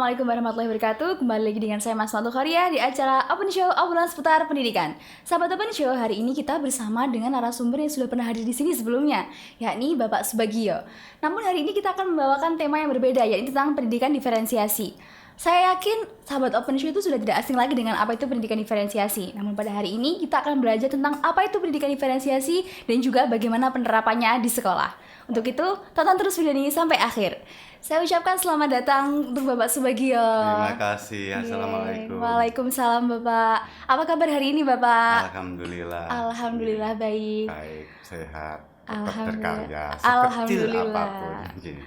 Assalamualaikum warahmatullahi wabarakatuh. Kembali lagi dengan saya Mas Mantu Karya di acara Open Show obrolan seputar pendidikan. Sahabat Open Show, hari ini kita bersama dengan narasumber yang sudah pernah hadir di sini sebelumnya, yakni Bapak Subagio. Namun hari ini kita akan membawakan tema yang berbeda, yaitu tentang pendidikan diferensiasi. Saya yakin sahabat Open Show itu sudah tidak asing lagi dengan apa itu pendidikan diferensiasi. Namun pada hari ini kita akan belajar tentang apa itu pendidikan diferensiasi dan juga bagaimana penerapannya di sekolah. Untuk itu, tonton terus video ini sampai akhir. Saya ucapkan selamat datang untuk Bapak Subagio. Terima kasih. Assalamualaikum. Waalaikumsalam Bapak. Apa kabar hari ini Bapak? Alhamdulillah. Alhamdulillah baik. Baik, sehat. Tetap Alhamdulillah. berkarya. Sekecil Alhamdulillah. apapun. Gini.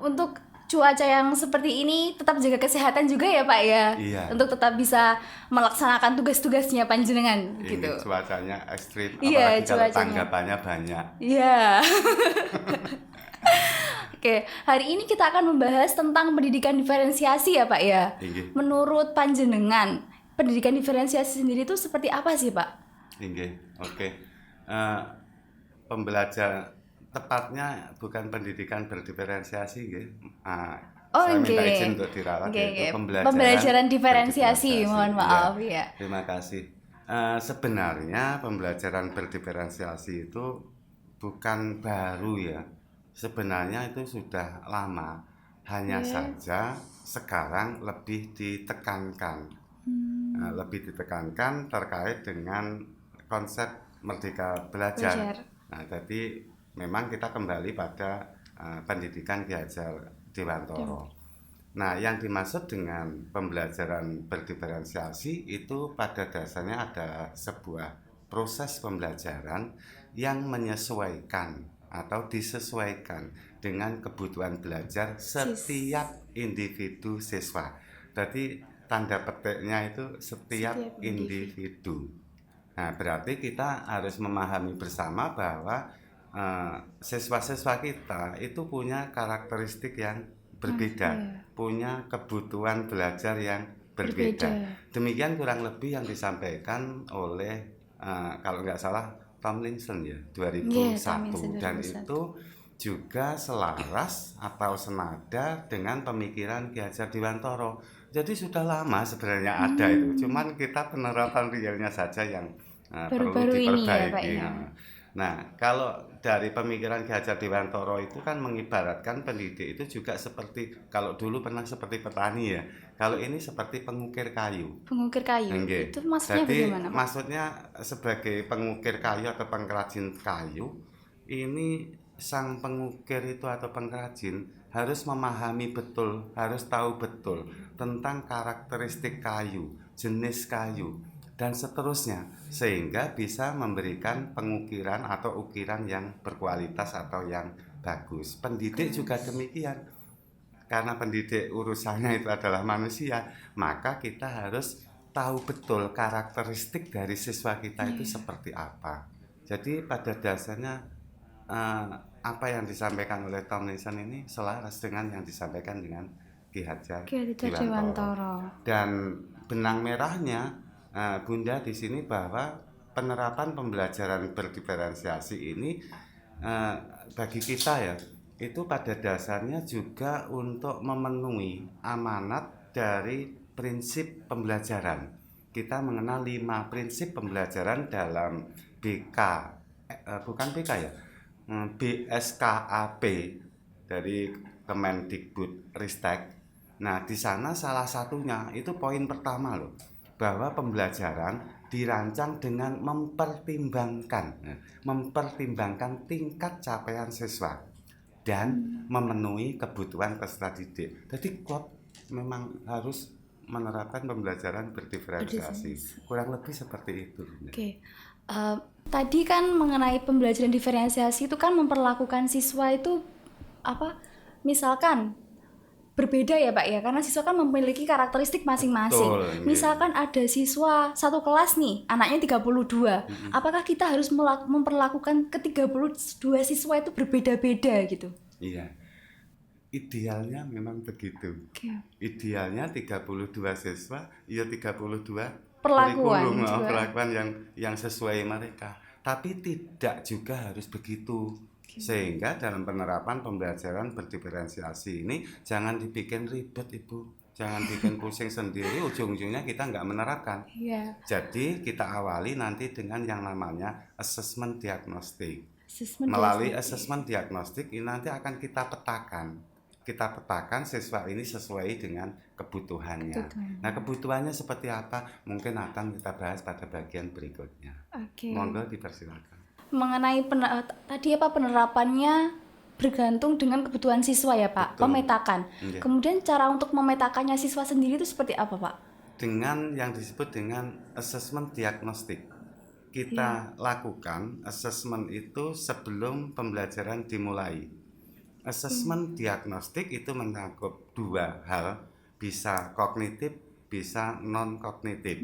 Untuk cuaca yang seperti ini tetap jaga kesehatan juga ya Pak ya. Iya. Untuk tetap bisa melaksanakan tugas-tugasnya panjenengan Ini gitu. cuacanya ekstrim. Iya, Apalagi kalau cuacanya. tanggapannya banyak. Iya. Oke, hari ini kita akan membahas tentang pendidikan diferensiasi ya Pak ya. Inggih. Menurut panjenengan, pendidikan diferensiasi sendiri itu seperti apa sih Pak? Inggih. Oke. Pembelajar tepatnya bukan pendidikan berdiferensiasi nggih. Saya minta nggih. izin untuk diralat Nggih, yaitu nggih. pembelajaran Pembelajaran diferensiasi, mohon maaf Iya. ya. Terima kasih. Sebenarnya pembelajaran berdiferensiasi itu bukan baru ya. Sebenarnya itu sudah lama. Hanya saja sekarang lebih ditekankan. Lebih ditekankan terkait dengan konsep Merdeka Belajar. Nah, jadi memang kita kembali pada pendidikan Ki Hajar Dewantoro. Nah, yang dimaksud dengan pembelajaran berdiferensiasi itu pada dasarnya ada sebuah proses pembelajaran yang menyesuaikan atau disesuaikan dengan kebutuhan belajar setiap individu siswa. Jadi tanda petiknya itu setiap individu. Nah, berarti kita harus memahami bersama bahwa siswa-siswa kita itu punya karakteristik yang berbeda, punya kebutuhan belajar yang berbeda. Demikian kurang lebih yang disampaikan oleh kalau nggak salah Tomlinson ya 2001 dan itu juga selaras atau senada dengan pemikiran Ki Hajar Dewantoro. Jadi sudah lama sebenarnya ada itu, cuman kita penerapan realnya saja yang perlu diperbaiki. Ya, Nah, kalau dari pemikiran Ki Hajar Dewantoro itu kan mengibaratkan pendidik itu juga seperti kalau dulu pernah seperti petani ya. Kalau ini seperti pengukir kayu. Pengukir kayu. Nggih. Itu maksudnya Jadi, bagaimana? maksudnya sebagai pengukir kayu atau pengrajin kayu, ini sang pengukir itu atau pengrajin harus memahami betul, harus tahu betul tentang karakteristik kayu, jenis kayu dan seterusnya sehingga bisa memberikan pengukiran atau ukiran yang berkualitas atau yang bagus. Pendidik juga demikian. Karena pendidik urusannya itu adalah manusia, maka kita harus tahu betul karakteristik dari siswa kita itu seperti apa. Jadi pada dasarnya apa yang disampaikan oleh Tomlinson ini selaras dengan yang disampaikan dengan Ki Hajar Dewantoro. Dan benang merahnya Bunda di sini bahwa penerapan pembelajaran berdiferensiasi ini bagi kita ya itu pada dasarnya juga untuk memenuhi amanat dari prinsip pembelajaran. Kita mengenal 5 prinsip pembelajaran dalam bukan BK ya, BSKAP dari Kemendikbud Ristek. Nah, di sana salah satunya itu poin pertama loh, bahwa pembelajaran dirancang dengan mempertimbangkan tingkat capaian siswa dan memenuhi kebutuhan peserta didik. Jadi klub memang harus menerapkan pembelajaran berdiferensiasi. Kurang lebih seperti itu. Oke. Tadi kan mengenai pembelajaran diferensiasi itu kan memperlakukan siswa itu apa? Misalkan berbeda ya Pak ya, karena siswa kan memiliki karakteristik masing-masing. Betul, misalkan ada siswa satu kelas nih, anaknya 32. Apakah kita harus memperlakukan ke-32 siswa itu berbeda-beda gitu? Iya. Idealnya memang begitu. Idealnya 32 siswa, ya 32 perlakuan yang sesuai mereka. Tapi tidak juga harus begitu. Sehingga dalam penerapan pembelajaran berdiferensiasi ini jangan dibikin ribet Ibu, jangan bikin pusing sendiri, ujung-ujungnya kita nggak menerapkan. Iya. Jadi kita awali nanti dengan yang namanya assessment diagnostik. Asesmen Melalui diagnostik. assessment diagnostik ini nanti akan kita petakan. Kita petakan siswa ini sesuai dengan kebutuhannya. Nah, kebutuhannya seperti apa? Mungkin akan kita bahas pada bagian berikutnya. Oke. Monggo dipersilakan. Mengenai tadi apa penerapannya bergantung dengan kebutuhan siswa ya Pak, Betul. pemetakan. Iya. Kemudian cara untuk memetakannya siswa sendiri itu seperti apa Pak? Dengan yang disebut dengan assessment diagnostik. Kita lakukan assessment itu sebelum pembelajaran dimulai. Assessment diagnostik itu mencakup dua hal, bisa kognitif, bisa non-kognitif.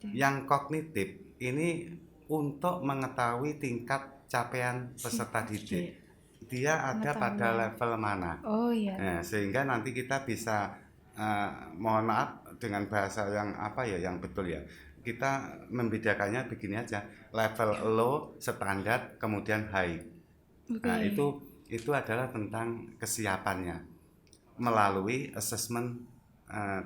Yang kognitif ini untuk mengetahui tingkat capaian peserta didik. Dia ada pada level mana. Oh iya. Nah, sehingga nanti kita bisa mohon maaf dengan bahasa yang yang betul ya. Kita membedakannya begini aja, level low, standar, kemudian high. Nah, itu adalah tentang kesiapannya melalui assessment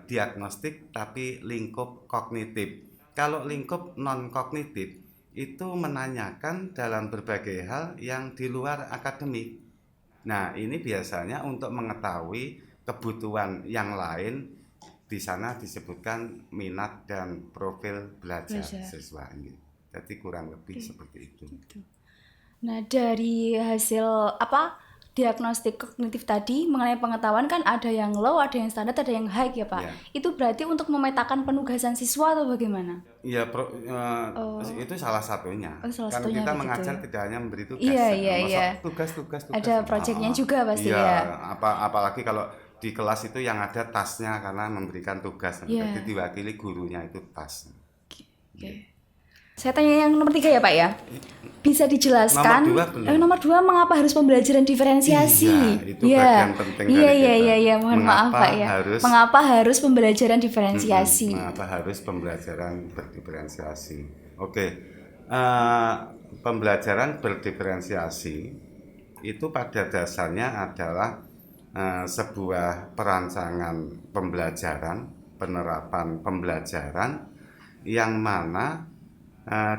diagnostik tapi lingkup kognitif. Kalau lingkup non kognitif itu menanyakan dalam berbagai hal yang di luar akademik. Nah, ini biasanya untuk mengetahui kebutuhan yang lain. Di sana disebutkan minat dan profil belajar siswa ini. Jadi kurang lebih seperti itu. Nah, dari hasil diagnostik kognitif tadi mengenai pengetahuan kan ada yang low, ada yang standar, ada yang high ya Pak. Ya. Itu berarti untuk memetakan penugasan siswa atau bagaimana? Iya, itu salah satunya. Salah Kan satunya kita begitu mengajar ya. tidak hanya memberi tugas. Iya. Tugas. Ada proyeknya juga pasti iya, ya. Apalagi kalau di kelas itu yang ada tasnya karena memberikan tugas. Iya. Jadi diwakili gurunya itu tas. Saya tanya yang nomor 3 ya Pak ya. Bisa dijelaskan nomor 2 mengapa harus pembelajaran diferensiasi? Iya, itu bagian penting dari kita. Iya, mohon maaf Pak ya. Mengapa harus pembelajaran diferensiasi? Mengapa harus pembelajaran berdiferensiasi? Oke. Pembelajaran berdiferensiasi itu pada dasarnya adalah sebuah perancangan pembelajaran, penerapan pembelajaran yang mana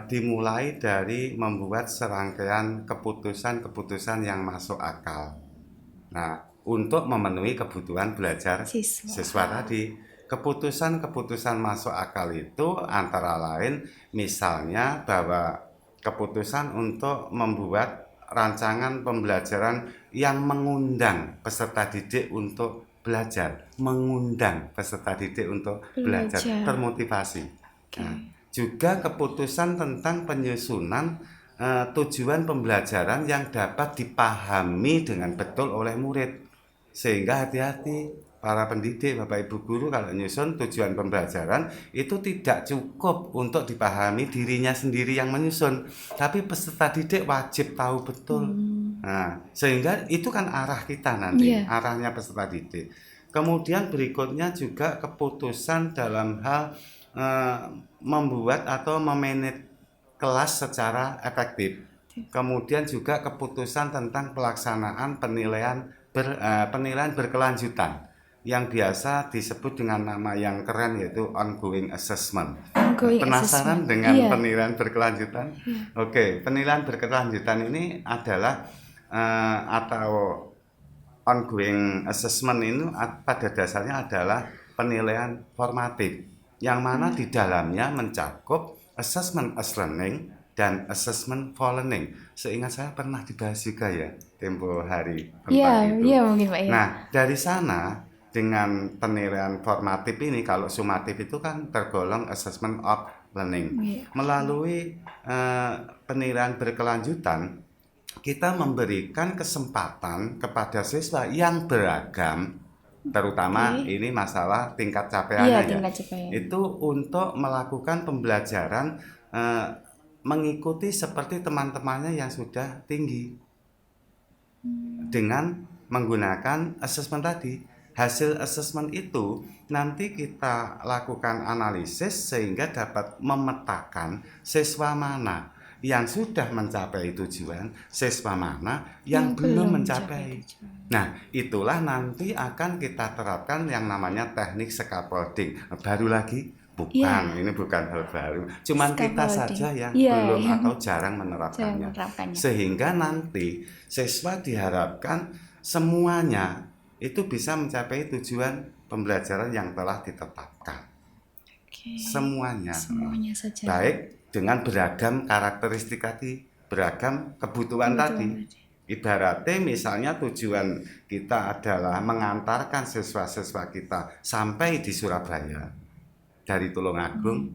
dimulai dari membuat serangkaian keputusan-keputusan yang masuk akal. Nah, untuk memenuhi kebutuhan belajar siswa tadi, keputusan-keputusan masuk akal itu antara lain misalnya bahwa keputusan untuk membuat rancangan pembelajaran yang mengundang peserta didik untuk belajar, termotivasi. Nah, juga keputusan tentang penyusunan tujuan pembelajaran yang dapat dipahami dengan betul oleh murid. Sehingga hati-hati para pendidik, Bapak Ibu guru kalau nyusun tujuan pembelajaran itu tidak cukup untuk dipahami dirinya sendiri yang menyusun, tapi peserta didik wajib tahu betul. Nah, sehingga itu kan arah kita nanti, arahnya peserta didik. Kemudian berikutnya juga keputusan dalam hal membuat atau memanage kelas secara efektif. Kemudian juga keputusan tentang pelaksanaan penilaian berkelanjutan yang biasa disebut dengan nama yang keren yaitu ongoing assessment. Penasaran dengan penilaian berkelanjutan? Oke, penilaian berkelanjutan ini adalah atau ongoing assessment ini pada dasarnya adalah penilaian formatif yang mana di dalamnya mencakup assessment as learning dan assessment for learning. Seingat saya pernah dibahas juga ya tempo hari tentang itu. Iya mungkin Pak ya. Nah, dari sana dengan penilaian formatif ini, kalau sumatif itu kan tergolong assessment of learning. Melalui penilaian berkelanjutan, kita memberikan kesempatan kepada siswa yang beragam, terutama ini masalah tingkat capaiannya itu untuk melakukan pembelajaran mengikuti seperti teman-temannya yang sudah tinggi dengan menggunakan assessment tadi. Hasil assessment itu nanti kita lakukan analisis sehingga dapat memetakan siswa mana yang sudah mencapai tujuan, siswa mana yang belum mencapai. Nah, itulah nanti akan kita terapkan yang namanya teknik scaffolding. Baru lagi? Bukan, ini bukan hal baru. Cuman kita saja yang belum atau jarang menerapkannya. Sehingga nanti siswa diharapkan semuanya itu bisa mencapai tujuan pembelajaran yang telah ditetapkan. Semuanya saja. Baik dengan beragam karakteristik tadi, beragam kebutuhan tadi. Ibaratnya misalnya tujuan kita adalah mengantarkan siswa-siswa kita sampai di Surabaya dari Tulungagung.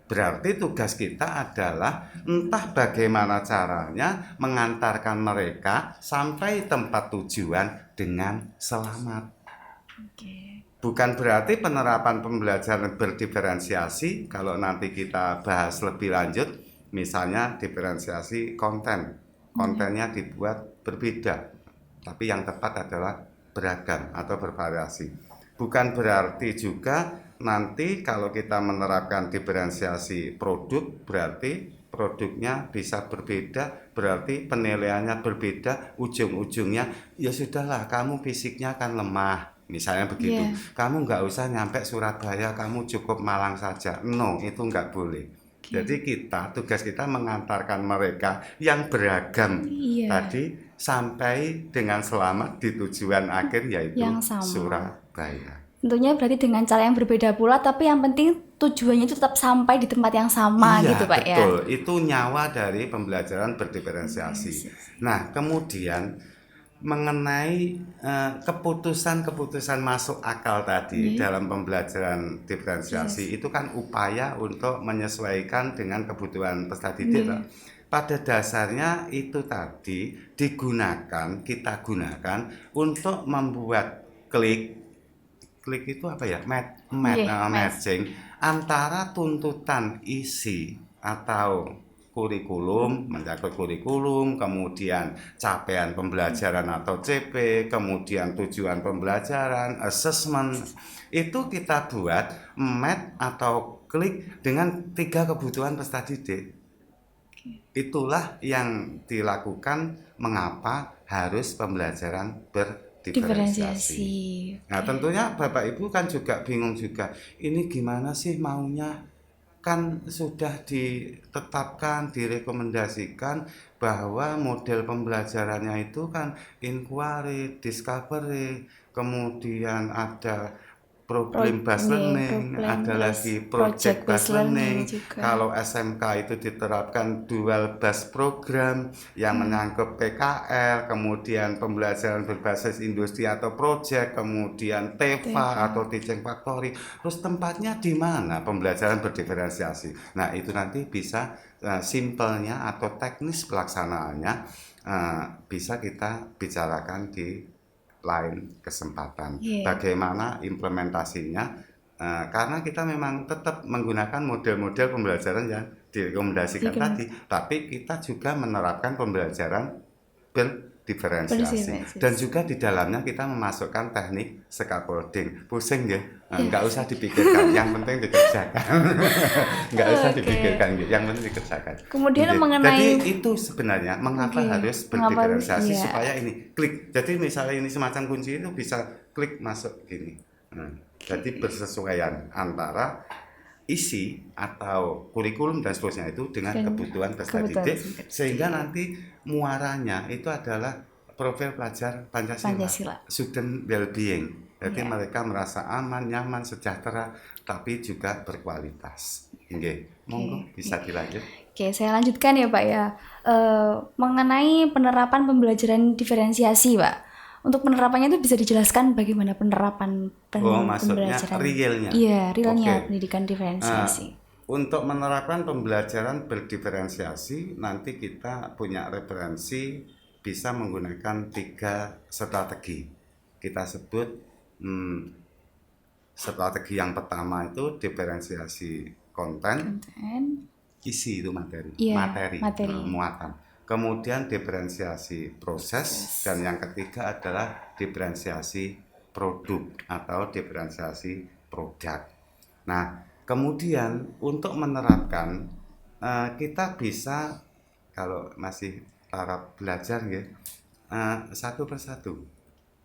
Berarti tugas kita adalah entah bagaimana caranya mengantarkan mereka sampai tempat tujuan dengan selamat. Bukan berarti penerapan pembelajaran berdiferensiasi, kalau nanti kita bahas lebih lanjut, misalnya diferensiasi kontennya dibuat berbeda, tapi yang tepat adalah beragam atau bervariasi. Bukan berarti juga nanti kalau kita menerapkan diferensiasi produk, berarti produknya bisa berbeda, berarti penilaiannya berbeda, ujung-ujungnya ya sudahlah, kamu fisiknya kan lemah. Misalnya begitu, kamu nggak usah nyampe Surabaya, kamu cukup Malang saja. No, itu nggak boleh. Jadi tugas kita mengantarkan mereka yang beragam tadi sampai dengan selamat di tujuan akhir, yaitu Surabaya. Tentunya berarti dengan cara yang berbeda pula, tapi yang penting tujuannya itu tetap sampai di tempat yang sama gitu Pak ya. Betul, itu nyawa dari pembelajaran berdiferensiasi. Nah, kemudian mengenai keputusan masuk akal tadi dalam pembelajaran diferensiasi itu kan upaya untuk menyesuaikan dengan kebutuhan peserta didik. Pada dasarnya itu tadi kita gunakan untuk membuat klik itu apa ya, matching antara tuntutan isi atau kurikulum, mencakup kurikulum, kemudian capaian pembelajaran atau CP, kemudian tujuan pembelajaran, assessment, itu kita buat match atau klik dengan 3 kebutuhan peserta didik. Itulah yang dilakukan mengapa harus pembelajaran berdiferensiasi. Nah, tentunya Bapak Ibu kan juga bingung juga, ini gimana sih maunya? Kan sudah ditetapkan, direkomendasikan bahwa model pembelajarannya itu kan inquiry, discovery, kemudian ada problem based learning, ada lagi project based learning. Kalau SMK itu diterapkan dual based program yang menyangkut PKL, kemudian pembelajaran berbasis industri atau project, kemudian TEFA atau teaching factory. Terus tempatnya di mana pembelajaran berdiferensiasi? Nah, itu nanti bisa simpelnya atau teknis pelaksanaannya bisa kita bicarakan di lain kesempatan. Bagaimana implementasinya, karena kita memang tetap menggunakan model-model pembelajaran yang direkomendasikan tadi, tapi kita juga menerapkan pembelajaran berdiferensiasi dan juga di dalamnya kita memasukkan teknik scaffolding. Pusing ya, nggak usah dipikirkan, yang penting dikerjakan. Nggak usah dipikirkan, yang penting dikerjakan. Kemudian mengenai jadi itu sebenarnya mengapa harus berdiferensiasi, supaya ini klik. Jadi misalnya ini semacam kunci itu bisa klik masuk gini. Jadi bersesuaian antara isi atau kurikulum dan seterusnya itu dengan kebutuhan peserta didik, sehingga nanti muaranya itu adalah profil pelajar Pancasila. Student well-being. Jadi mereka merasa aman, nyaman, sejahtera, tapi juga berkualitas. Monggo bisa dilanjut. Saya lanjutkan ya Pak ya. Mengenai penerapan pembelajaran diferensiasi Pak. Untuk penerapannya itu bisa dijelaskan bagaimana penerapan pembelajaran realnya? Iya, realnya pendidikan diferensiasi. Untuk menerapkan pembelajaran berdiferensiasi, nanti kita punya referensi bisa menggunakan 3 strategi. Kita sebut strategi yang pertama itu diferensiasi konten, isi itu materi, muatan. Kemudian diferensiasi proses, dan yang ketiga adalah diferensiasi produk atau diferensiasi produk. Nah, kemudian untuk menerapkan kita bisa kalau masih taraf belajar ya, satu persatu.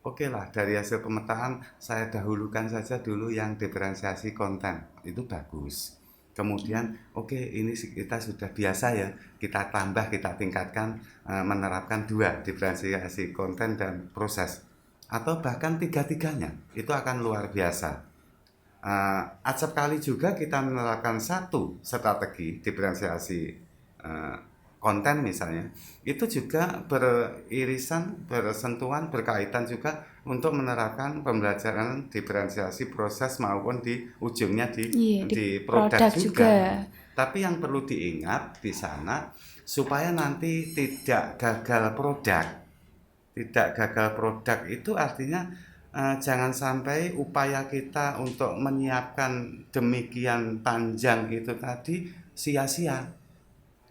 Oke lah, dari hasil pemetaan saya dahulukan saja dulu yang diferensiasi konten, itu bagus. Kemudian, oke ini kita sudah biasa ya, kita tambah, kita tingkatkan, menerapkan 2, diferensiasi konten dan proses. Atau bahkan tiga-tiganya, itu akan luar biasa. Acap kali juga kita menerapkan satu strategi diferensiasi konten misalnya, itu juga beririsan, bersentuhan, berkaitan juga untuk menerapkan pembelajaran diferensiasi proses maupun di ujungnya Iya, di di produk produk juga. juga. Tapi yang perlu diingat di sana supaya nanti tidak gagal produk. Tidak gagal produk itu artinya jangan sampai upaya kita untuk menyiapkan demikian panjang itu tadi sia-sia.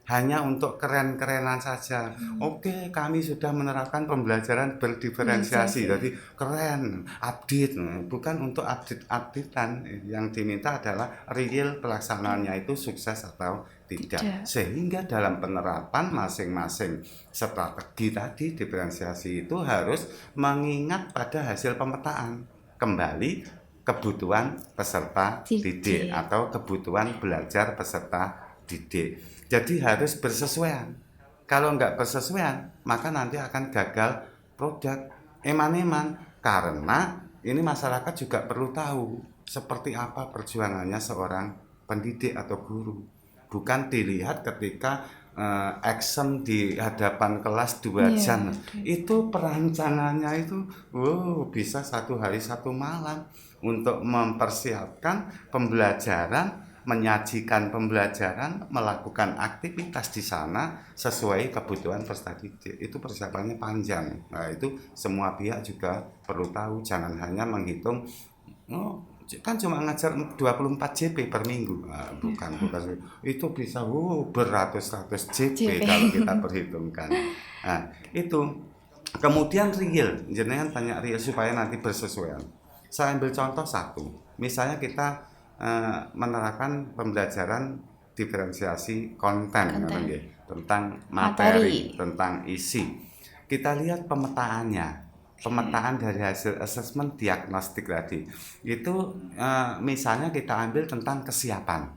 Hanya untuk keren-kerenan saja. Oke, kami sudah menerapkan pembelajaran berdiferensiasi. Diferensiasi. Jadi keren, update. Bukan untuk update-updatean. Yang diminta adalah real pelaksanaannya itu sukses atau tidak. Tidak. Sehingga dalam penerapan masing-masing strategi tadi diferensiasi itu harus mengingat pada hasil pemetaan. Kembali kebutuhan peserta didik Didik. atau kebutuhan belajar peserta didik. Jadi harus bersesuaian. Kalau nggak bersesuaian, maka nanti akan gagal produk eman-eman. Karena ini masyarakat juga perlu tahu seperti apa perjuangannya seorang pendidik atau guru. Bukan dilihat ketika action di hadapan kelas 2 Iya, jam. Itu perancangannya itu bisa 1 hari 1 malam untuk mempersiapkan pembelajaran, menyajikan pembelajaran, melakukan aktivitas di sana sesuai kebutuhan peserta didik. Itu persiapannya panjang. Nah, itu semua pihak juga perlu tahu, jangan hanya menghitung kan cuma ngajar 24 JP per minggu. Nah, bukan itu bisa beratus-ratus JP JP. kalau kita perhitungkan. Nah, itu kemudian real, jenengan tanya real supaya nanti bersesuaian. Saya ambil contoh satu, misalnya kita menerapkan pembelajaran diferensiasi konten. Tentang materi, tentang isi. Kita lihat pemetaan dari hasil asesmen diagnostik tadi. Itu misalnya kita ambil tentang kesiapan.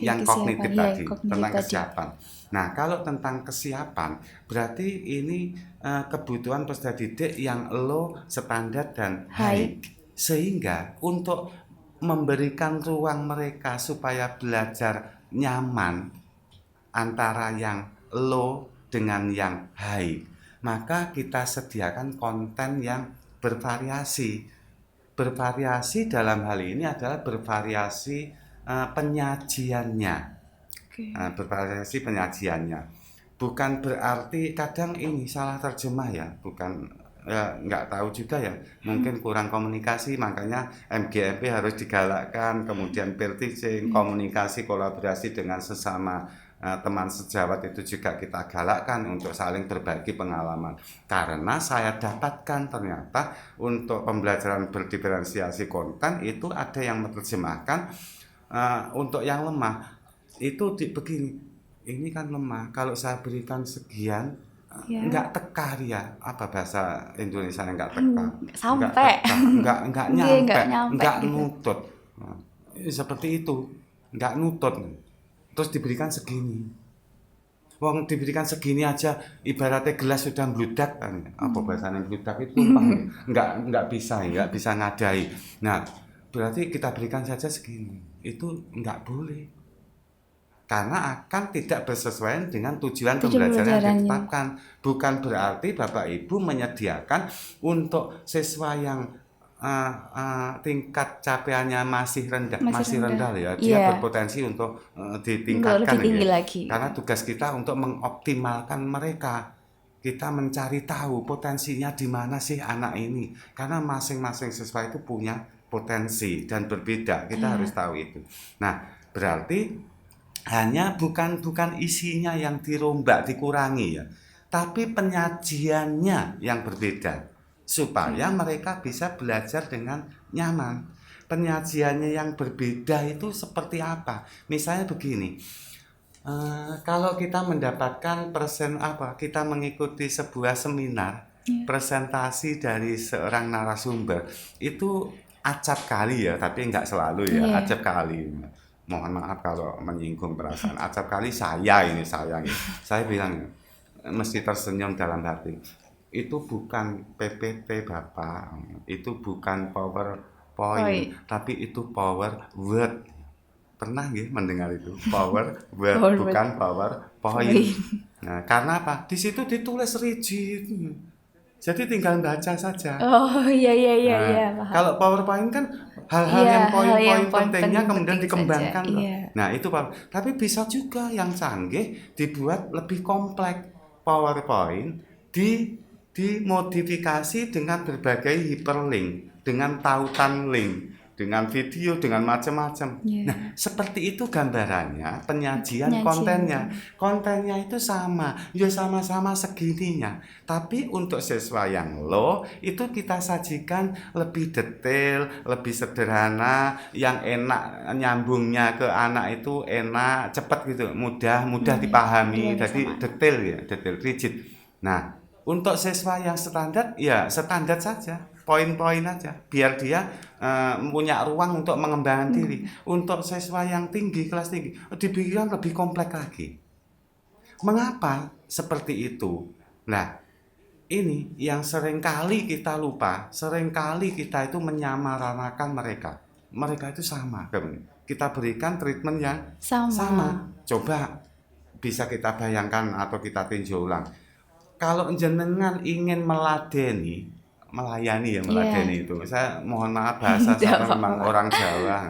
Yang kognitif tadi, tentang kesiapan. Nah, kalau tentang kesiapan, berarti ini kebutuhan peserta didik yang low, standar, dan high. Sehingga untuk memberikan ruang mereka supaya belajar nyaman antara yang low dengan yang high, maka kita sediakan konten yang bervariasi. Bervariasi dalam hal ini adalah bervariasi penyajiannya. Bervariasi penyajiannya. Bukan berarti kadang ini salah terjemah ya, bukan nggak tahu juga ya, mungkin kurang komunikasi, makanya MGMP harus digalakkan, kemudian peer teaching, komunikasi, kolaborasi dengan sesama teman sejawat itu juga kita galakkan untuk saling berbagi pengalaman. Karena saya dapatkan ternyata untuk pembelajaran berdiferensiasi konten itu ada yang menerjemahkan untuk yang lemah itu begini, ini kan lemah, kalau saya berikan sekian enggak teka dia, apa bahasa Indonesia enggak teka, sampai enggak nyampe, enggak gitu. nutut. Seperti itu, enggak nutut. Terus diberikan segini. Wong diberikan segini aja ibaratnya gelas sudah mbludak kan. Apa bahasanya mbludak itu enggak bisa ngadai. Nah, berarti kita berikan saja segini. Itu enggak boleh. Karena akan tidak bersesuaian dengan tujuan pembelajaran yang ditetapkan. Bukan berarti Bapak Ibu menyediakan untuk siswa yang tingkat capaiannya masih rendah ya, dia berpotensi untuk ditingkatkan ya. Karena tugas kita untuk mengoptimalkan mereka. Kita mencari tahu potensinya di mana sih anak ini. Karena masing-masing siswa itu punya potensi dan berbeda. Kita harus tahu itu. Nah, berarti hanya bukan isinya yang dirombak, dikurangi ya, tapi penyajiannya yang berbeda supaya mereka bisa belajar dengan nyaman. Penyajiannya yang berbeda itu seperti apa? Misalnya begini, Kalau kita mendapatkan kita mengikuti sebuah seminar, presentasi dari seorang narasumber, itu acap kali ya, tapi nggak selalu ya, Iya. acap kali. Mohon maaf kalau menyinggung perasaan. Acap kali saya bilang mesti tersenyum dalam hati. Itu bukan PPT Bapak, itu bukan PowerPoint, tapi itu Power Word. Pernah nggih mendengar itu power word, Forward. bukan PowerPoint. Nah, karena apa? Di situ ditulis rigid. Jadi tinggal baca saja. Oh iya Nah, paham. kalau PowerPoint kan hal-hal Iya, yang hal yang poin-poin poin pentingnya kemudian penting saja. dikembangkan loh. Iya. Nah, itu tapi bisa juga yang canggih dibuat lebih kompleks. PowerPoint dimodifikasi dengan berbagai hyperlink, dengan tautan link, dengan video, dengan macam-macam. Iya. Nah, seperti itu gambarannya penyajian Penyajian. kontennya. Kontennya itu sama, ya sama-sama segininya. Tapi untuk siswa yang low, itu kita sajikan lebih detail, lebih sederhana, yang enak nyambungnya ke anak itu enak, cepat gitu, mudah dipahami. Jadi detail ya, detail rigid. Nah, untuk siswa yang standar, ya standar saja, poin-poin aja, biar dia punya ruang untuk mengembangkan diri. Untuk siswa yang tinggi, kelas tinggi, dibikin lebih kompleks lagi. Mengapa seperti itu? Nah, ini yang seringkali kita lupa, seringkali kita itu menyamaratakan mereka. Mereka itu sama, kita berikan treatment yang sama. Coba bisa kita bayangkan atau kita tinjau ulang. Kalau jenengan ingin melayani itu. Saya mohon maaf bahasa saya memang orang Jawa.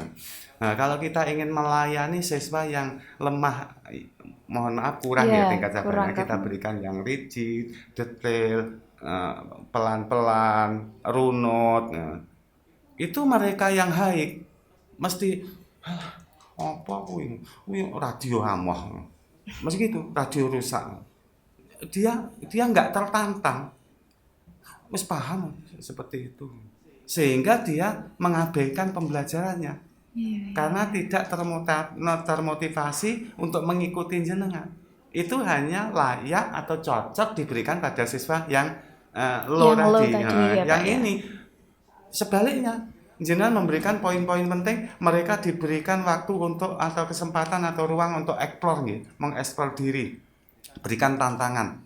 Nah, kalau kita ingin melayani siswa yang lemah, mohon maaf kurang ya tingkat sabarnya, kita berikan yang rigid, detail, pelan-pelan, runut. Nah, itu mereka yang haik mesti apa kuwi radio amah. Mesti gitu, radio rusak. Dia nggak tertantang, wis paham seperti itu, sehingga dia mengabaikan pembelajarannya karena tidak termotivasi untuk mengikuti jenengan. Itu hanya layak atau cocok diberikan pada siswa yang low tadi. Yang ini sebaliknya, jenengan memberikan poin-poin penting, mereka diberikan waktu untuk atau kesempatan atau ruang untuk explore, mengeksplor diri, berikan tantangan.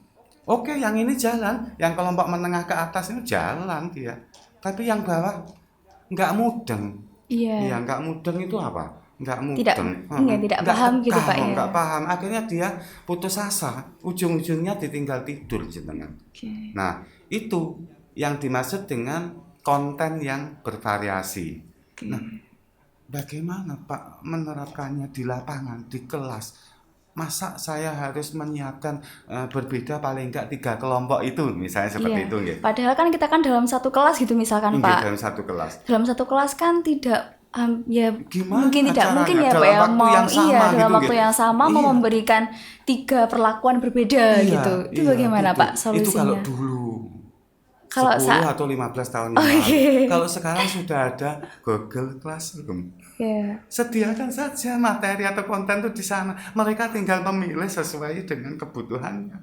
Oke, yang ini jalan, yang kelompok menengah ke atas itu jalan dia, tapi yang bawah nggak mudeng. Iya, nggak mudeng itu apa? Nggak mudeng, tidak paham gitu Pak ya. Nggak paham, akhirnya dia putus asa, ujung-ujungnya ditinggal tidur jenengan. Nah, itu yang dimaksud dengan konten yang bervariasi. Nah, bagaimana Pak menerapkannya di lapangan, di kelas? Masa saya harus menyiapkan berbeda paling enggak 3 kelompok itu, misalnya seperti itu nggih. Padahal kan kita kan dalam satu kelas gitu misalkan Pak. Dalam satu kelas. Dalam satu kelas kan tidak ya gimana mungkin tidak mungkin ya Pak ya mau dalam waktu yang sama mau memberikan 3 perlakuan berbeda gitu. Itu bagaimana Pak solusinya? Itu kalau dulu. Kalau 10 atau 15 tahun yang lalu. Kalau sekarang sudah ada Google Classroom. Sediakan saja materi atau konten itu di sana. Mereka tinggal memilih sesuai dengan kebutuhannya.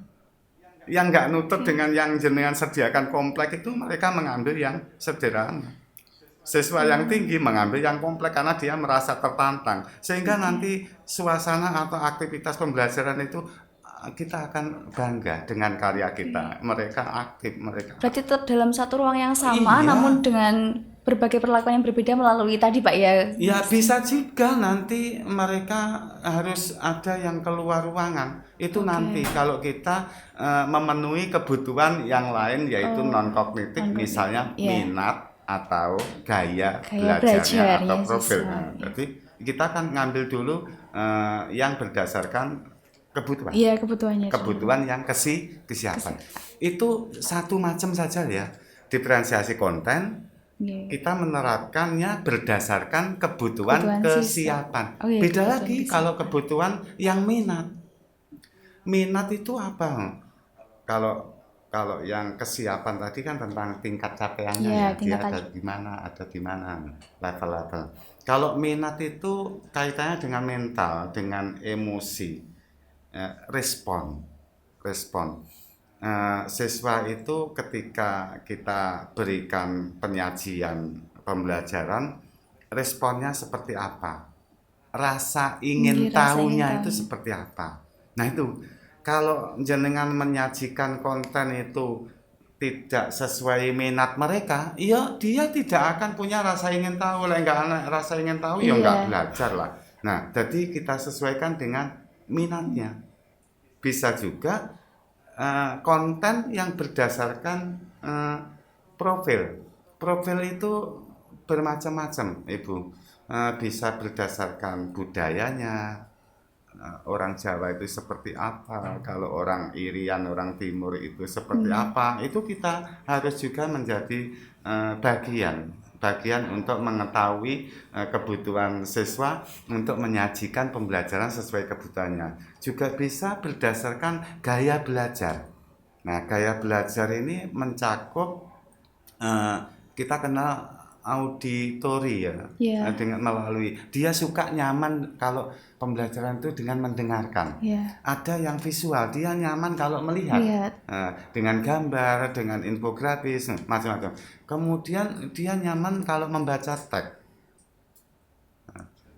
Yang nggak nutut dengan yang jenengan sediakan kompleks itu, mereka mengambil yang sederhana. Siswa yang tinggi mengambil yang kompleks karena dia merasa tertantang. Sehingga nanti suasana atau aktivitas pembelajaran itu kita akan bangga dengan karya kita. Mereka aktif, berarti tetap dalam satu ruang yang sama, namun dengan berbagai perlakuan yang berbeda melalui tadi Pak ya. Ya bisa juga nanti mereka harus ada yang keluar ruangan. Itu nanti kalau kita memenuhi kebutuhan yang lain, yaitu non kognitif, misalnya minat atau gaya belajarnya atau profil. Jadi kita akan ngambil dulu yang berdasarkan kebutuhan. Iya, kebutuhannya. Kebutuhan yang kesiapan. Itu satu macam saja ya. Diferensiasi konten kita menerapkannya berdasarkan kebutuhan kesiapan. Beda lagi kalau kebutuhan yang minat. Minat itu apa? Kalau yang kesiapan tadi kan tentang tingkat capaiannya dia ada di mana level-level. Kalau minat itu kaitannya dengan mental, dengan emosi. respon. Siswa itu ketika kita berikan penyajian pembelajaran, responnya seperti apa, rasa ingin tahunya itu seperti apa. Nah itu kalau jenengan menyajikan konten itu tidak sesuai minat mereka, ya dia tidak akan punya rasa ingin tahu. Lah enggak ada rasa ingin tahu ya enggak belajar lah. Nah, jadi kita sesuaikan dengan minatnya. Bisa juga konten yang berdasarkan profil. Profil itu bermacam-macam, Ibu. Bisa berdasarkan budayanya, orang Jawa itu seperti apa, kalau orang Irian, orang Timur itu seperti apa. Itu kita harus juga menjadi bagian untuk mengetahui kebutuhan siswa untuk menyajikan pembelajaran sesuai kebutuhannya. Juga bisa berdasarkan gaya belajar. Nah, gaya belajar ini mencakup kita kenal auditori ya, dengan melalui dia suka nyaman kalau pembelajaran itu dengan mendengarkan. Ada yang visual, dia nyaman kalau melihat dengan gambar, dengan infografis, macam-macam. Kemudian dia nyaman kalau membaca teks.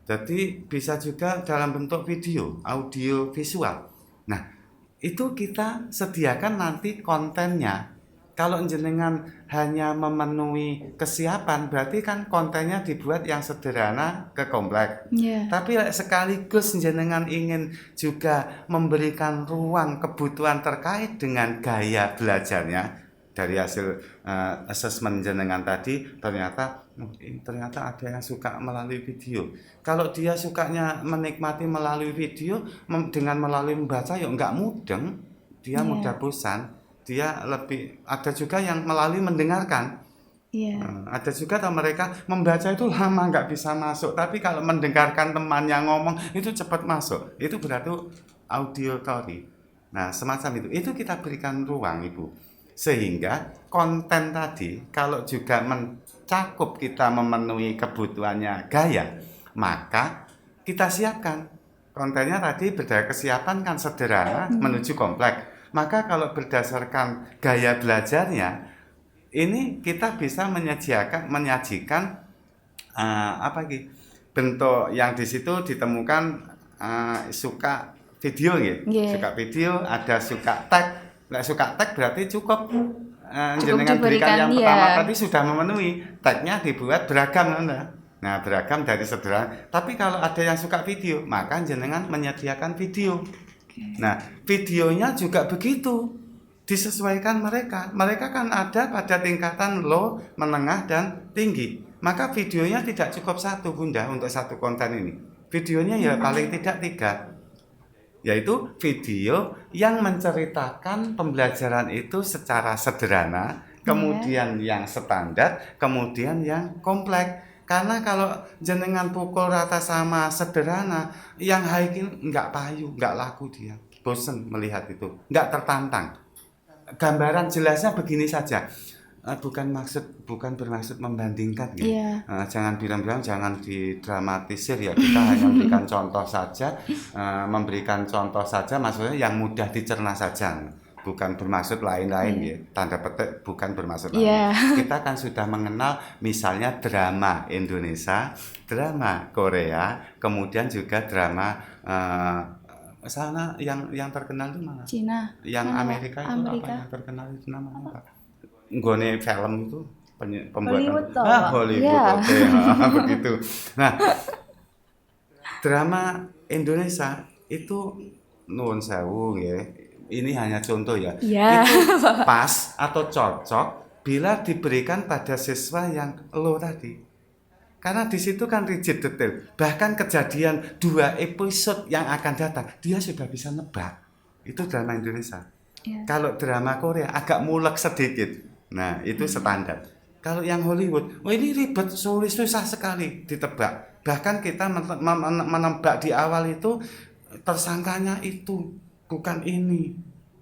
Jadi bisa juga dalam bentuk video, audio, visual. Nah, itu kita sediakan nanti kontennya. Kalau jenengan hanya memenuhi kesiapan, berarti kan kontennya dibuat yang sederhana ke kompleks. Tapi sekaligus jenengan ingin juga memberikan ruang kebutuhan terkait dengan gaya belajarnya. Dari hasil asesmen jenengan tadi, ternyata ada yang suka melalui video. Kalau dia sukanya menikmati melalui video, dengan melalui membaca ya enggak mudeng, dia mudah bosan. Dia lebih, ada juga yang melalui mendengarkan. Ada juga mereka membaca itu lama nggak bisa masuk, tapi kalau mendengarkan teman yang ngomong itu cepat masuk. Itu berarti auditory. Nah, semacam itu kita berikan ruang, Ibu, sehingga konten tadi kalau juga mencakup kita memenuhi kebutuhannya gaya, maka kita siapkan kontennya tadi berdasarkan kesiapan kan sederhana menuju kompleks. Maka kalau berdasarkan gaya belajarnya, ini kita bisa menyajikan bentuk yang di situ ditemukan suka video gitu. Suka video, ada suka teks. Nggak suka teks berarti cukup jenengan berikan yang pertama tadi sudah memenuhi. Teksnya dibuat beragam, Nah, beragam dari sederhana. Tapi kalau ada yang suka video, maka jenengan menyediakan video. Nah, videonya juga begitu, disesuaikan mereka. Mereka kan ada pada tingkatan low, menengah, dan tinggi. Maka videonya tidak cukup satu, Bunda, untuk satu konten ini. Videonya ya paling tidak 3. Yaitu video yang menceritakan pembelajaran itu secara sederhana, kemudian yang standar, kemudian yang kompleks. Karena kalau jenengan pukul rata sama sederhana, yang hiking nggak payu, nggak laku dia. Bosen melihat itu, nggak tertantang. Gambaran jelasnya begini saja. Bukan bermaksud membandingkan ya. Jangan bilang-bilang, jangan didramatisir ya. Kita hanya memberikan contoh saja, maksudnya yang mudah dicerna saja. Bukan bermaksud lain-lain ya, tanda petik bukan bermaksud lain. Kita kan sudah mengenal misalnya drama Indonesia, drama Korea, kemudian juga drama sana yang terkenal itu mana? Cina. Yang Amerika itu apa yang terkenal itu namanya apa? Nggone film itu pembuatan Hollywood. Begitu. Nah, drama Indonesia itu nuwun sewu ya. Ini hanya contoh ya. Itu pas atau cocok bila diberikan pada siswa yang low tadi. Karena di situ kan rigid detail. Bahkan kejadian 2 episode yang akan datang, dia sudah bisa nebak. Itu drama Indonesia. Kalau drama Korea agak mulek sedikit. Nah, itu standar. Kalau yang Hollywood, ini ribet, sulit, susah sekali ditebak. Bahkan kita menebak di awal itu tersangkanya itu, bukan ini.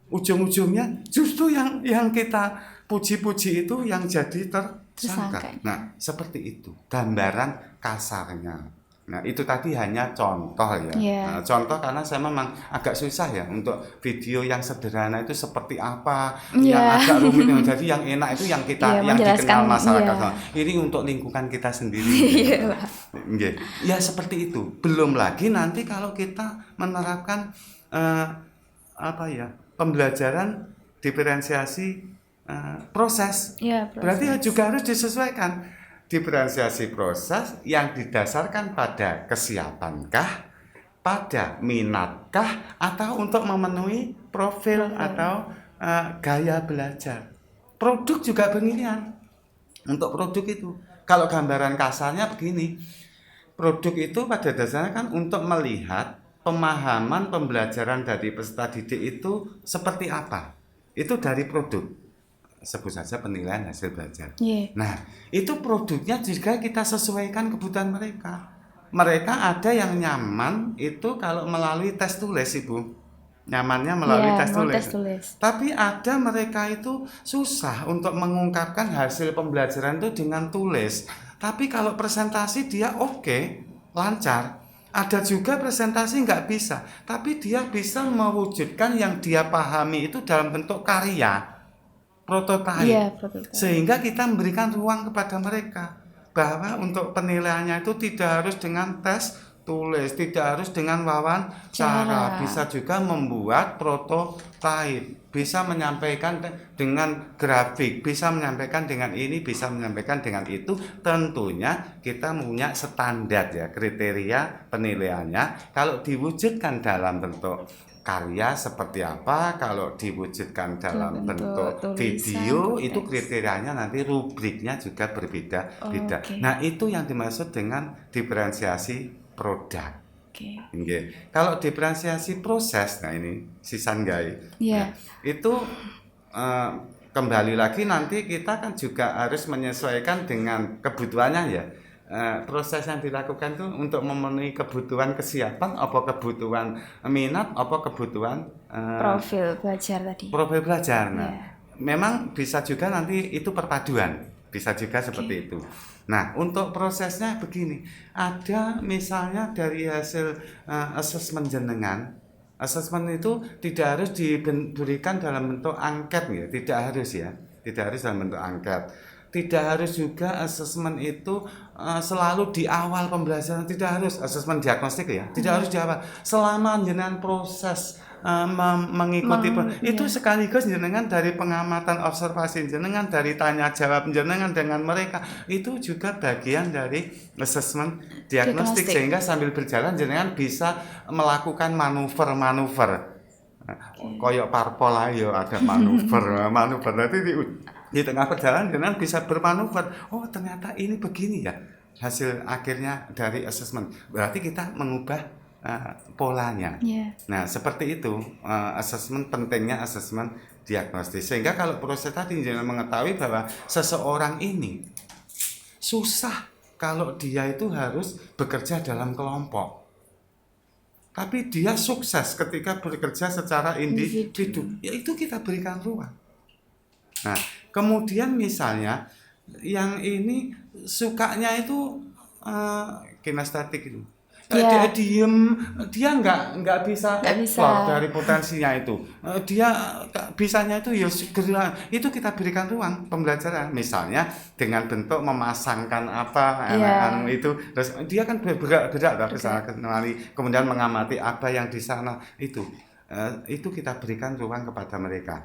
Ujung-ujungnya justru yang kita puji-puji itu yang jadi tersangka. Nah, seperti itu gambaran kasarnya. Nah, itu tadi hanya contoh ya. Iya. Nah, contoh karena saya memang agak susah ya untuk video yang sederhana itu seperti apa, yang Iya. agak rumit. Jadi yang enak itu yang Iya, yang dikenal menjelaskan. masyarakat. Iya. Nah, ini untuk lingkungan kita sendiri. Iya, Gitu. Pak. Nggih. Ya seperti itu. Belum lagi nanti kalau kita menerapkan eh, apa ya, pembelajaran diferensiasi proses. Iya, Berarti proses. juga harus disesuaikan diferensiasi proses yang didasarkan pada kesiapankah, pada minatkah, atau untuk memenuhi profil atau gaya belajar. Produk juga beginian. Untuk produk itu, kalau gambaran kasarnya begini, produk itu pada dasarnya kan untuk melihat pemahaman pembelajaran dari peserta didik itu seperti apa. Itu dari produk. Sebut saja penilaian hasil belajar. Iya. Nah, itu produknya juga kita sesuaikan kebutuhan mereka. Mereka ada yang nyaman itu kalau melalui tes tulis, Ibu. Nyamannya melalui Iya, tes mau tulis. tes tulis. Tapi ada mereka itu susah untuk mengungkapkan hasil pembelajaran itu dengan tulis. Tapi kalau presentasi dia oke, lancar. Ada juga presentasi nggak bisa, tapi dia bisa mewujudkan yang dia pahami itu dalam bentuk karya. Prototipe. Iya, prototipe. Sehingga kita memberikan ruang kepada mereka bahwa untuk penilaiannya itu tidak harus dengan tes tulis, tidak harus dengan wawancara, bisa juga membuat prototipe, bisa menyampaikan dengan grafik, bisa menyampaikan dengan ini, bisa menyampaikan dengan itu. Tentunya kita punya standar ya, kriteria penilaiannya. Kalau diwujudkan dalam bentuk karya seperti apa, kalau diwujudkan dalam bentuk tulisan, video itu teks. kriterianya nanti rubriknya juga berbeda-beda. Oke. Nah, itu yang dimaksud dengan diferensiasi produk. Oke. Nggih. Kalau diferensiasi proses, nah ini sisan gawe. Iya. Itu kembali lagi nanti kita kan juga harus menyesuaikan dengan kebutuhannya ya. Proses yang dilakukan itu untuk memenuhi kebutuhan kesiapan, apa kebutuhan minat, apa kebutuhan Profil belajar tadi. profil belajar. Nah, Iya. memang bisa juga nanti itu perpaduan, bisa juga seperti itu. Nah, untuk prosesnya begini, ada misalnya dari hasil asesmen jenengan, asesmen itu tidak harus diberikan dalam bentuk angket ya, tidak harus ya, tidak harus dalam bentuk angket. Tidak harus juga asesmen itu selalu di awal pembelajaran, tidak harus asesmen diagnostik ya, tidak harus di awal. Selama jenengan proses mengikuti itu sekaligus jenengan dari pengamatan observasi jenengan, dari tanya jawab jenengan dengan mereka, itu juga bagian dari asesmen diagnostik, sehingga sambil berjalan jenengan bisa melakukan manuver-manuver. Koyok parpol ayo ada manuver nanti di tengah perjalanan jenengan bisa bermanuver. Oh, ternyata ini begini ya hasil akhirnya dari asesmen. Berarti kita mengubah polanya. Yeah. Nah, seperti itu asesmen, pentingnya asesmen diagnostis. Sehingga kalau proses tadi jangan mengetahui bahwa seseorang ini susah kalau dia itu harus bekerja dalam kelompok. Tapi dia sukses ketika bekerja secara individu. Ya itu kita berikan ruang. Nah, kemudian misalnya yang ini sukanya itu kinestetik itu. Dia diem, dia nggak bisa explore dari potensinya itu. Dia bisanya itu ya segera. Itu kita berikan ruang pembelajaran. Misalnya dengan bentuk memasangkan apa itu, terus dia kan bergerak dari sana kemari, kemudian mengamati apa yang di sana itu. Itu kita berikan ruang kepada mereka.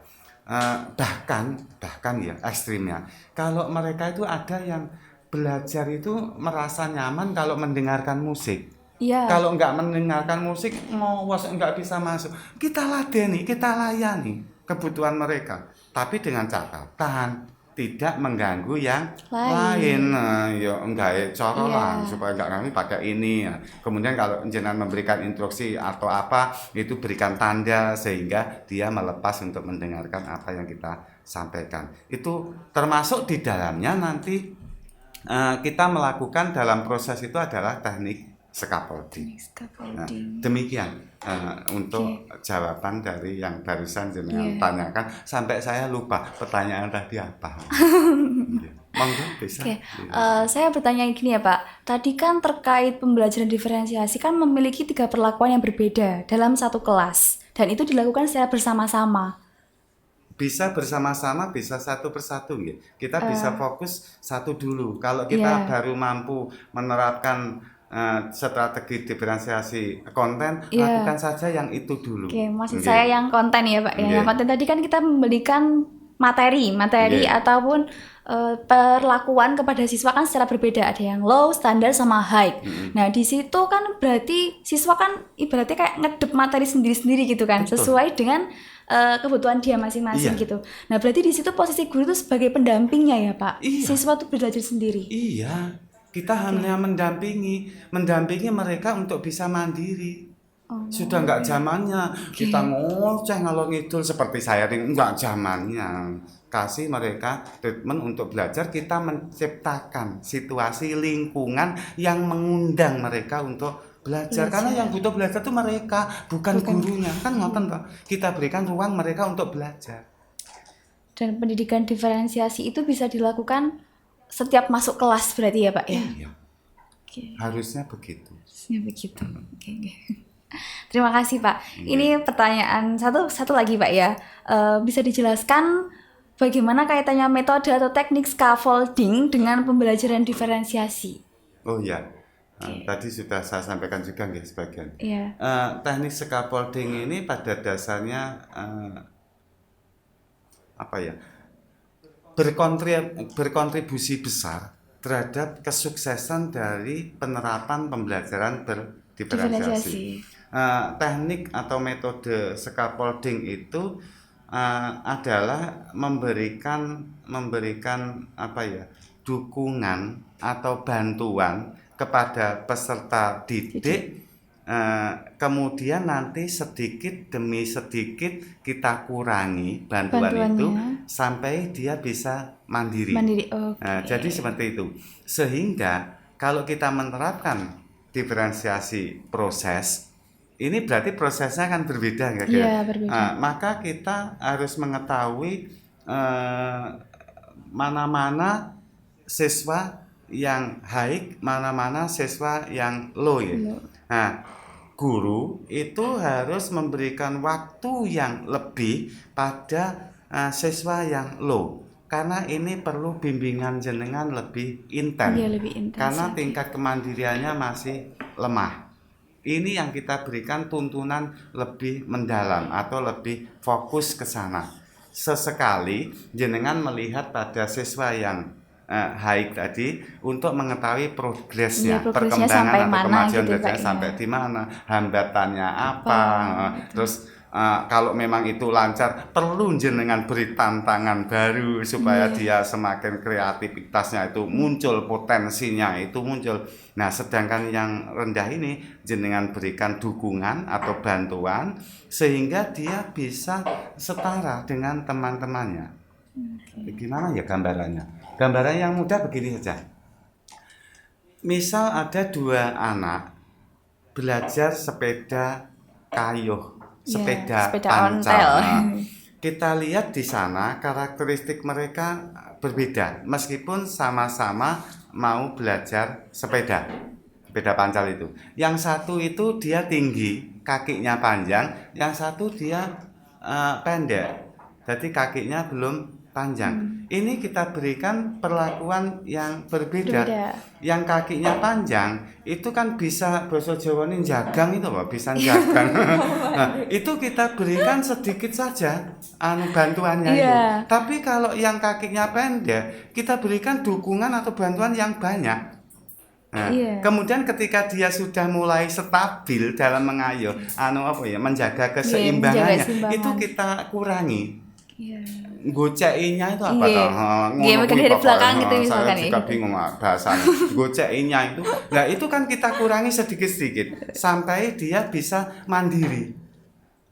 Bahkan ya ekstrimnya, kalau mereka itu ada yang belajar itu merasa nyaman kalau mendengarkan musik. Kalau nggak mendengarkan musik, nggak bisa masuk. Kita ladeni, kita layani kebutuhan mereka, tapi dengan catatan tidak mengganggu yang lain. Ya enggak corolan supaya enggak kami pakai ini. Kemudian kalau jenengan memberikan instruksi atau apa, itu berikan tanda sehingga dia melepas untuk mendengarkan apa yang kita sampaikan. Itu termasuk di dalamnya nanti kita melakukan dalam proses itu adalah teknik scaffolding. Nah, demikian untuk jawaban dari yang barusan jenengan tanyakan, sampai saya lupa pertanyaan tadi apa. Monggo bisa. Oke, saya bertanya gini ya Pak. Tadi kan terkait pembelajaran diferensiasi kan memiliki 3 perlakuan yang berbeda dalam satu kelas. Dan itu dilakukan secara bersama-sama. Bisa bersama-sama, bisa satu persatu gitu. Kita bisa fokus satu dulu. Kalau Iya. kita baru mampu menerapkan strategi diferensiasi konten, Iya. lakukan saja yang itu dulu. Oke, maksud Nggih. saya yang konten ya Pak. Nggih. Yang konten tadi kan kita memberikan materi Nggih. ataupun perlakuan kepada siswa kan secara berbeda. Ada yang low, standar, sama high. Nah di situ kan berarti siswa kan ibaratnya kayak ngedep materi sendiri-sendiri gitu kan, Betul. sesuai dengan kebutuhan dia masing-masing Iya. gitu. Nah berarti di situ posisi guru itu sebagai pendampingnya ya Pak. Iya. Siswa tuh belajar sendiri. Iya, kita hanya mendampingi mereka untuk bisa mandiri. Sudah nggak zamannya kita ngoceh ngalor ngidul seperti saya ini, nggak zamannya. Kasih mereka treatment untuk belajar, kita menciptakan situasi lingkungan yang mengundang mereka untuk belajar. Karena yang butuh belajar itu mereka, bukan gurunya. Kan ngoten Pak. Kita berikan ruang mereka untuk belajar. Dan pendidikan diferensiasi itu bisa dilakukan setiap masuk kelas berarti ya Pak ya? Iya, Oke, harusnya begitu. harusnya begitu. Oke. Terima kasih Pak. Ini pertanyaan satu lagi Pak ya. Bisa dijelaskan bagaimana kaitannya metode atau teknik scaffolding dengan pembelajaran diferensiasi? Oh iya, tadi sudah saya sampaikan juga nggih sebagian. Iya. Teknik scaffolding ini pada dasarnya apa ya, berkontribusi besar terhadap kesuksesan dari penerapan pembelajaran berdiferensiasi. Teknik atau metode scaffolding itu adalah memberikan apa ya, dukungan atau bantuan kepada peserta didik, kemudian nanti sedikit demi sedikit kita kurangi bantuan itu sampai dia bisa mandiri. Jadi seperti itu. Sehingga kalau kita menerapkan diferensiasi proses, ini berarti prosesnya kan berbeda ya. Iya, berbeda. Maka kita harus mengetahui mana-mana siswa yang high, mana-mana siswa yang low ya. Nah, guru itu harus memberikan waktu yang lebih pada siswa yang low. Karena ini perlu bimbingan jenengan lebih intens. Iya, lebih intens. Karena tingkat kemandiriannya masih lemah. Ini yang kita berikan tuntunan lebih mendalam atau lebih fokus ke sana. Sesekali jenengan melihat pada siswa yang high tadi untuk mengetahui progresnya, perkembangan atau kemajuan belajarnya sampai di mana, hambatannya apa. Terus kalau memang itu lancar, perlu jenengan beri tantangan baru supaya dia semakin kreativitasnya itu muncul, potensinya itu muncul. Nah, sedangkan yang rendah ini jenengan berikan dukungan atau bantuan sehingga dia bisa setara dengan teman-temannya. Gimana ya gambarannya? Gambaran yang mudah begini saja. Misal ada 2 anak belajar sepeda kayuh, sepeda pancal. Kita lihat di sana karakteristik mereka berbeda meskipun sama-sama mau belajar sepeda pancal itu. Yang satu itu dia tinggi, kakinya panjang, yang satu dia pendek. Jadi kakinya belum panjang. Ini kita berikan perlakuan yang berbeda. Yang kakinya panjang itu kan bisa bahasa Jawa ini jagang itu Pak, bisa jagang. Nah, itu kita berikan sedikit saja bantuannya itu. Tapi kalau yang kakinya pendek, kita berikan dukungan atau bantuan yang banyak. Nah, kemudian ketika dia sudah mulai stabil dalam mengayuh, menjaga keseimbangannya, itu kita kurangi. Goceinya itu apa toh? Ngono kuwi dari belakang gitu misalkan. Saya juga bingung bahasanya. Goceinya itu. Nah, itu kan kita kurangi sedikit-sedikit sampai dia bisa mandiri.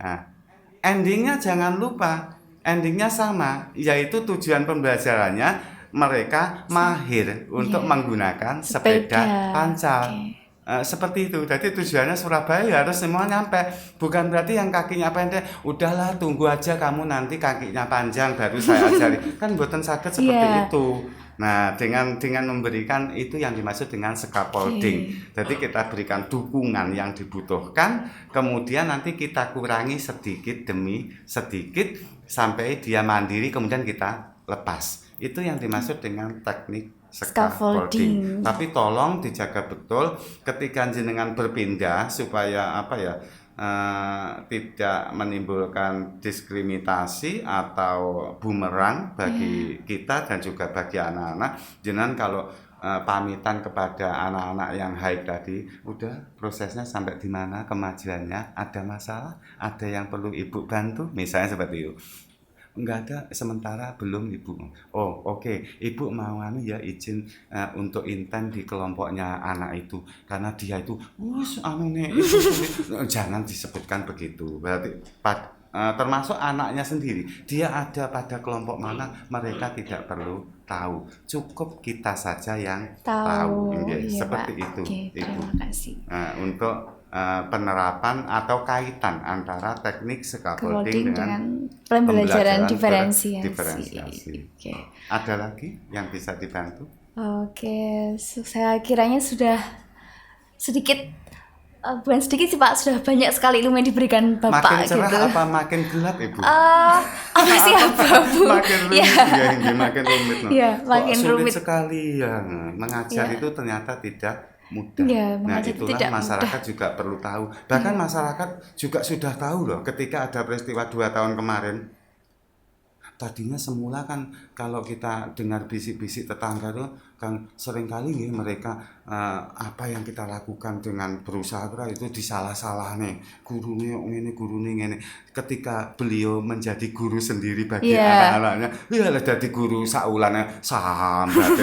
Nah, endingnya jangan lupa, endingnya sama, yaitu tujuan pembelajarannya mereka mahir untuk menggunakan sepeda pancal. Seperti itu. Jadi tujuannya Surabaya harus semua nyampe. Bukan berarti yang kakinya pendek, udahlah tunggu aja kamu nanti kakinya panjang baru saya ajari. Kan mboten saged seperti itu. Nah, dengan memberikan itu yang dimaksud dengan scaffolding. Jadi kita berikan dukungan yang dibutuhkan, kemudian nanti kita kurangi sedikit demi sedikit sampai dia mandiri, kemudian kita lepas. Itu yang dimaksud dengan teknik scaffolding. Tapi tolong dijaga betul ketika jenengan berpindah supaya tidak menimbulkan diskriminasi atau bumerang bagi kita dan juga bagi anak-anak. Jenengan kalau pamitan kepada anak-anak yang haid tadi, udah prosesnya sampai di mana kemajuannya, ada masalah, ada yang perlu ibu bantu, misalnya seperti itu. Enggak ada, sementara belum ibu. Oh oke, ibu mau ya izin untuk intent di kelompoknya anak itu karena dia itu jangan disebutkan begitu. Berarti termasuk anaknya sendiri, dia ada pada kelompok mana, mereka tidak perlu tahu, cukup kita saja yang tahu. Iya, seperti Pak. itu. Oke, terima kasih. Untuk penerapan atau kaitan antara teknik scaffolding dengan pembelajaran diferensiasi. Oke. Ada lagi yang bisa dibantu? Oke, saya kiranya sudah sedikit, bukan sedikit sih Pak, sudah banyak sekali ilmu yang diberikan Bapak. Makin cerah gitu. apa makin gelap Ibu? Apa sih abu-abu? Makin rumit, ya, makin rumit. Ya, makin sulit rumit sekali ya. Mengajar itu ternyata tidak mudah. Nah itulah masyarakat mudah. Juga perlu tahu. Bahkan masyarakat juga sudah tahu loh ketika ada peristiwa 2 tahun kemarin. Tadinya semula kan kalau kita dengar bisik-bisik tetangga tuh kan seringkali nih mereka apa yang kita lakukan dengan berusaha keras itu disalah-salah nih, gurune ngene. Ketika beliau menjadi guru sendiri bagi anak-anaknya, ya jadi guru saulannya sambat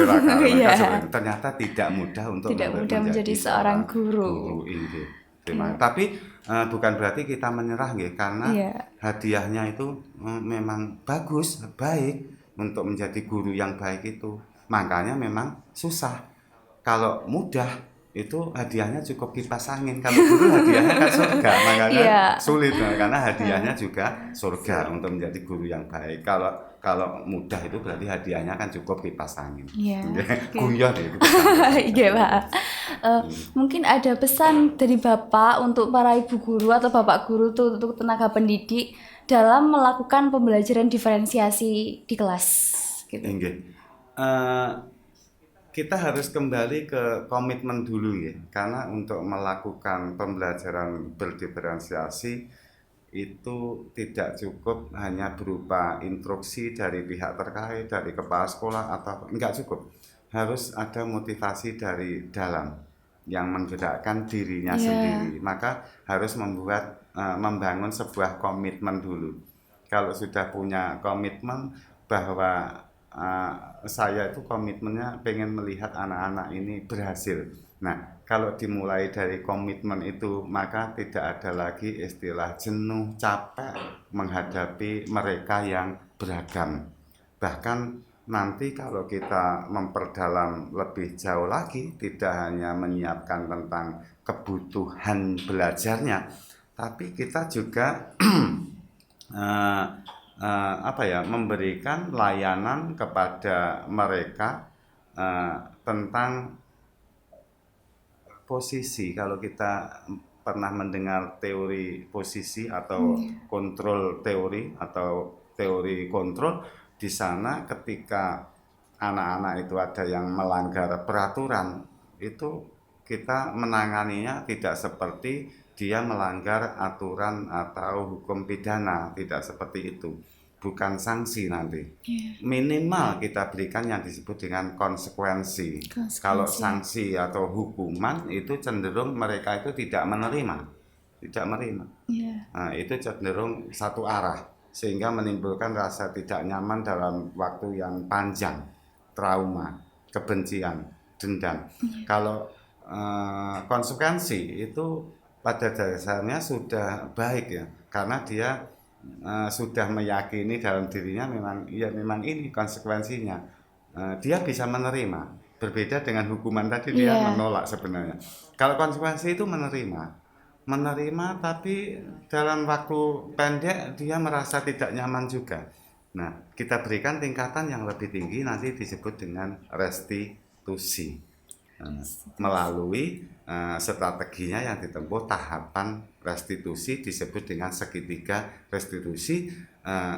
ternyata tidak mudah untuk menjadi seorang guru. Tapi bukan berarti kita menyerah karena hadiahnya itu memang bagus, baik untuk menjadi guru yang baik itu. Makanya memang susah. Kalau mudah itu hadiahnya cukup kipas angin. Kalau guru hadiahnya kan surga, makanya sulit karena hadiahnya juga surga untuk menjadi guru yang baik. Kalau mudah itu berarti hadiahnya kan cukup kipas angin. Guyon itu. Iya Pak. Mungkin ada pesan dari Bapak untuk para ibu guru atau bapak guru tuh untuk tenaga pendidik dalam melakukan pembelajaran diferensiasi di kelas. Gitu. Kita harus kembali ke komitmen dulu ya, karena untuk melakukan pembelajaran berdiferensiasi itu tidak cukup hanya berupa instruksi dari pihak terkait, dari kepala sekolah atau enggak cukup. Harus ada motivasi dari dalam yang menggerakkan dirinya sendiri. Maka harus membangun sebuah komitmen dulu. Kalau sudah punya komitmen bahwa saya itu komitmennya pengen melihat anak-anak ini berhasil. Nah, kalau dimulai dari komitmen itu, maka tidak ada lagi istilah jenuh, capek menghadapi mereka yang beragam. Bahkan nanti kalau kita memperdalam lebih jauh lagi, tidak hanya menyiapkan tentang kebutuhan belajarnya, tapi kita juga memberikan layanan kepada mereka tentang posisi. Kalau kita pernah mendengar teori posisi atau kontrol teori atau teori kontrol, di sana ketika anak-anak itu ada yang melanggar peraturan, itu kita menanganinya tidak seperti dia melanggar aturan atau hukum pidana, tidak seperti itu. Bukan sanksi nanti. Minimal kita berikan yang disebut dengan konsekuensi. Kalau sanksi atau hukuman itu cenderung mereka itu tidak menerima. Nah, itu cenderung satu arah sehingga menimbulkan rasa tidak nyaman dalam waktu yang panjang, trauma, kebencian, dendam. Kalau konsekuensi itu pada dasarnya sudah baik ya, karena dia sudah meyakini dalam dirinya memang ini konsekuensinya. Dia bisa menerima. Berbeda dengan hukuman tadi, dia menolak sebenarnya. Kalau konsekuensi itu menerima tapi dalam waktu pendek dia merasa tidak nyaman juga. Nah, kita berikan tingkatan yang lebih tinggi nanti disebut dengan restitusi. Melalui strateginya yang ditempuh tahapan restitusi disebut dengan segitiga restitusi.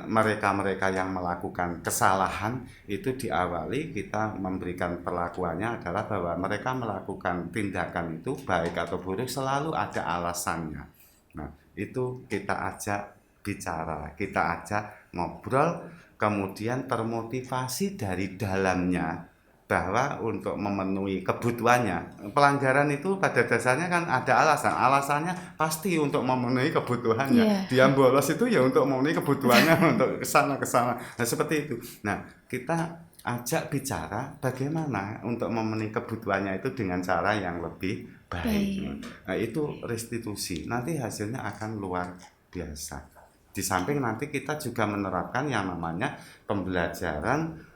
Mereka-mereka yang melakukan kesalahan itu diawali kita memberikan perlakuannya adalah bahwa mereka melakukan tindakan itu baik atau buruk selalu ada alasannya. Nah, itu kita ajak bicara, kita ajak ngobrol, kemudian termotivasi dari dalamnya bahwa untuk memenuhi kebutuhannya. Pelanggaran itu pada dasarnya kan ada alasannya pasti untuk memenuhi kebutuhannya. Dia bolos itu ya untuk memenuhi kebutuhannya untuk kesana. Nah, seperti itu. Nah, kita ajak bicara bagaimana untuk memenuhi kebutuhannya itu dengan cara yang lebih baik. Nah, itu restitusi. Nanti hasilnya akan luar biasa. Di samping nanti kita juga menerapkan yang namanya pembelajaran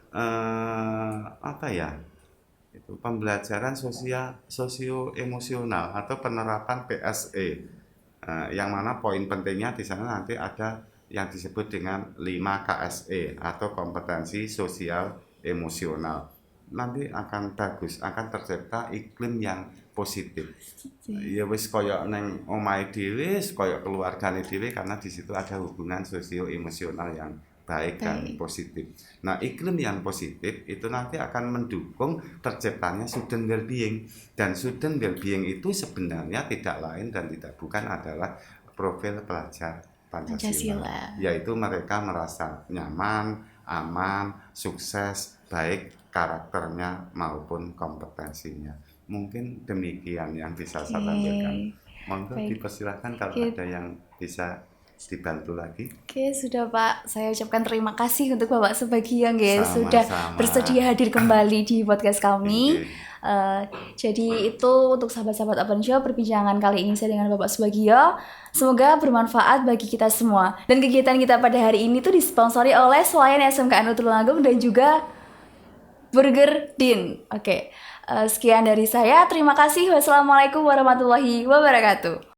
itu pembelajaran sosio emosional atau penerapan PSE, yang mana poin pentingnya di sana nanti ada yang disebut dengan 5 KSE atau kompetensi sosial emosional. Nanti akan bagus, akan tercipta iklim yang positif. Ya wis koyo neng omahe dhewe, koyo keluargane dhewe, karena di situ ada hubungan sosio emosional yang baik dan positif. Nah, iklim yang positif itu nanti akan mendukung terciptanya student well-being, dan student well-being itu sebenarnya tidak lain dan tidak bukan adalah profil pelajar Pancasila, yaitu mereka merasa nyaman, aman, sukses, baik karakternya maupun kompetensinya. Mungkin demikian yang bisa saya sampaikan. Monggo dipersilahkan kalau ada yang bisa dibantu lagi. Oke, sudah Pak. Saya ucapkan terima kasih untuk Bapak Subagio sudah bersedia hadir kembali di podcast kami. Jadi itu untuk sahabat-sahabat Open Show, perbincangan kali ini saya dengan Bapak Subagio. Semoga bermanfaat bagi kita semua. Dan kegiatan kita pada hari ini tuh disponsori oleh Swalayan SMKN Tulungagung dan juga Burger Din. Oke. Sekian dari saya. Terima kasih. Wassalamualaikum warahmatullahi wabarakatuh.